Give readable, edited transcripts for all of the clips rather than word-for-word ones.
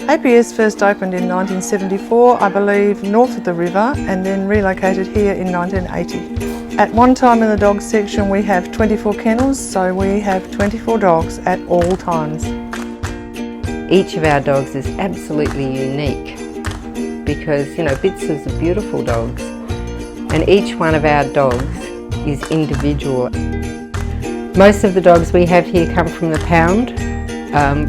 A.P.S first opened in 1974, I believe, north of the river, and then relocated here in 1980. At one time in the dog section we have 24 kennels, so we have 24 dogs at all times. Each of our dogs is absolutely unique because, you know, Bitzers are beautiful dogs, and each one of our dogs is individual. Most of the dogs we have here come from the pound.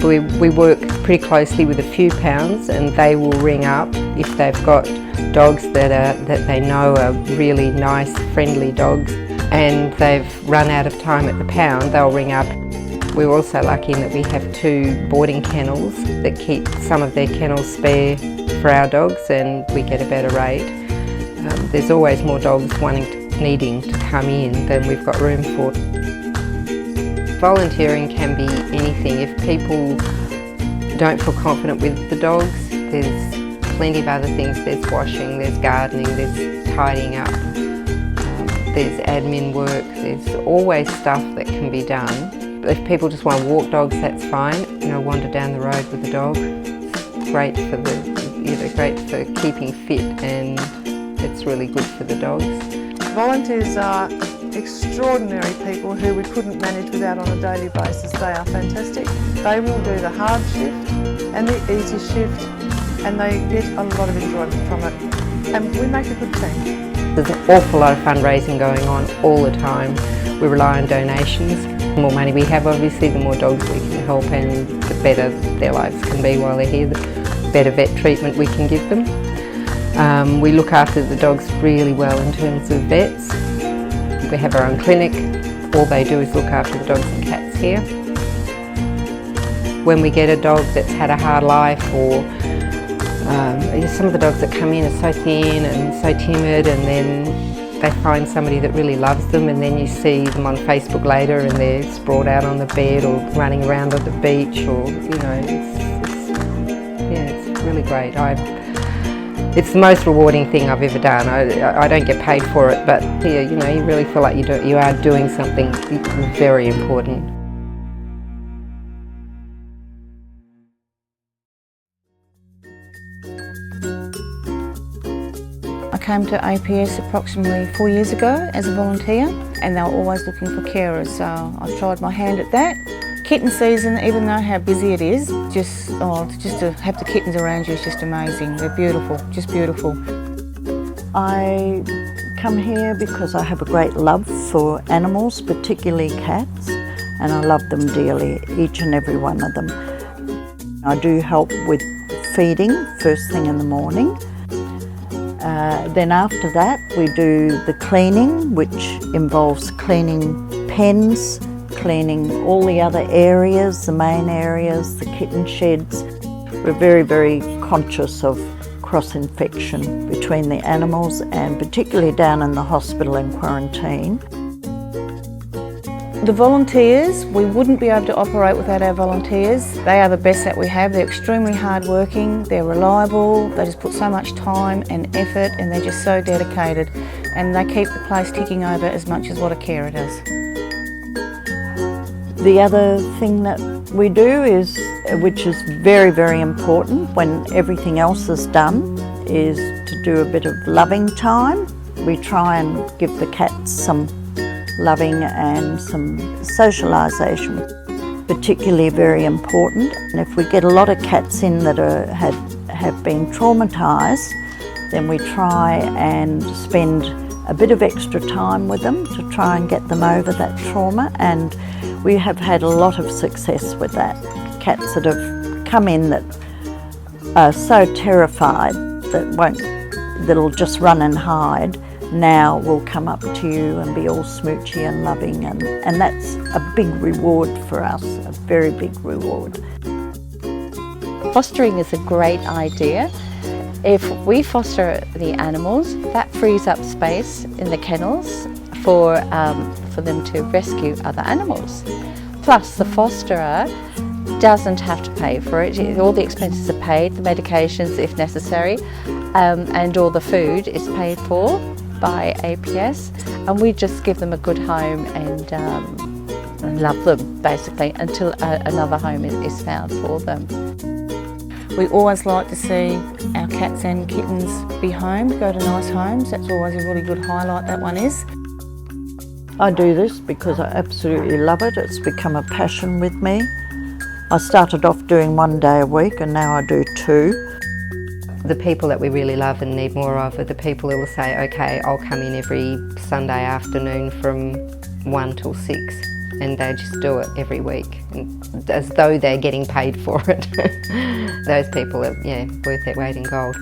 We work pretty closely with a few pounds, and they will ring up if they've got dogs that they know are really nice, friendly dogs, and they've run out of time at the pound, they'll ring up. We're also lucky in that we have 2 boarding kennels that keep some of their kennels spare for our dogs, and we get a better rate. There's always more dogs needing to come in than we've got room for. Volunteering can be anything. If people don't feel confident with the dogs, there's plenty of other things. There's washing, there's gardening, there's tidying up, there's admin work, there's always stuff that can be done. If people just want to walk dogs, that's fine. You know, wander down the road with the dog. It's great for great for keeping fit, and it's really good for the dogs. Volunteers are extraordinary people who we couldn't manage without on a daily basis. They are fantastic. They will do the hard shift and the easy shift, and they get a lot of enjoyment from it. And we make a good team. There's an awful lot of fundraising going on all the time. We rely on donations. The more money we have, obviously, the more dogs we can help, and the better their lives can be while they're here, the better vet treatment we can give them. We look after the dogs really well in terms of vets. We have our own clinic. All they do is look after the dogs and cats here. When we get a dog that's had a hard life, or some of the dogs that come in are so thin and so timid, and then they find somebody that really loves them, and then you see them on Facebook later and they're sprawled out on the bed or running around on the beach, or, you know, it's really great. It's the most rewarding thing I've ever done. I don't get paid for it, but yeah, you know, you really feel like you are doing something very important. I came to A.P.S approximately 4 years ago as a volunteer, and they were always looking for carers, so I tried my hand at that. Kitten season, even though how busy it is, just to have the kittens around you is just amazing. They're beautiful, just beautiful. I come here because I have a great love for animals, particularly cats, and I love them dearly, each and every one of them. I do help with feeding first thing in the morning. Then after that we do the cleaning, which involves cleaning pens, cleaning all the other areas, the main areas, the kitten sheds. We're very, very conscious of cross-infection between the animals, and particularly down in the hospital in quarantine. The volunteers, we wouldn't be able to operate without our volunteers. They are the best that we have. They're extremely hard-working, they're reliable, they just put so much time and effort, and they're just so dedicated, and they keep the place ticking over as much as what a carer does. The other thing that we do is, which is very, very important when everything else is done, is to do a bit of loving time. We try and give the cats some loving and some socialisation, particularly very important. And if we get a lot of cats in that have been traumatised, then we try and spend a bit of extra time with them to try and get them over that trauma, and we have had a lot of success with that. Cats that have come in that are so terrified that'll just run and hide, now will come up to you and be all smoochy and loving, and that's a big reward for us, a very big reward. Fostering is a great idea. If we foster the animals, that frees up space in the kennels for them to rescue other animals. Plus, the fosterer doesn't have to pay for it. All the expenses are paid, the medications if necessary, and all the food is paid for by A.P.S, and we just give them a good home and love them basically until another home is found for them. We always like to see our cats and kittens be homed, go to nice homes. That's always a really good highlight, that one is. I do this because I absolutely love it. It's become a passion with me. I started off doing 1 day a week and now I do 2. The people that we really love and need more of are the people who will say, okay, I'll come in every Sunday afternoon from 1 till 6, and they just do it every week, as though they're getting paid for it. Those people are, yeah, worth their weight in gold.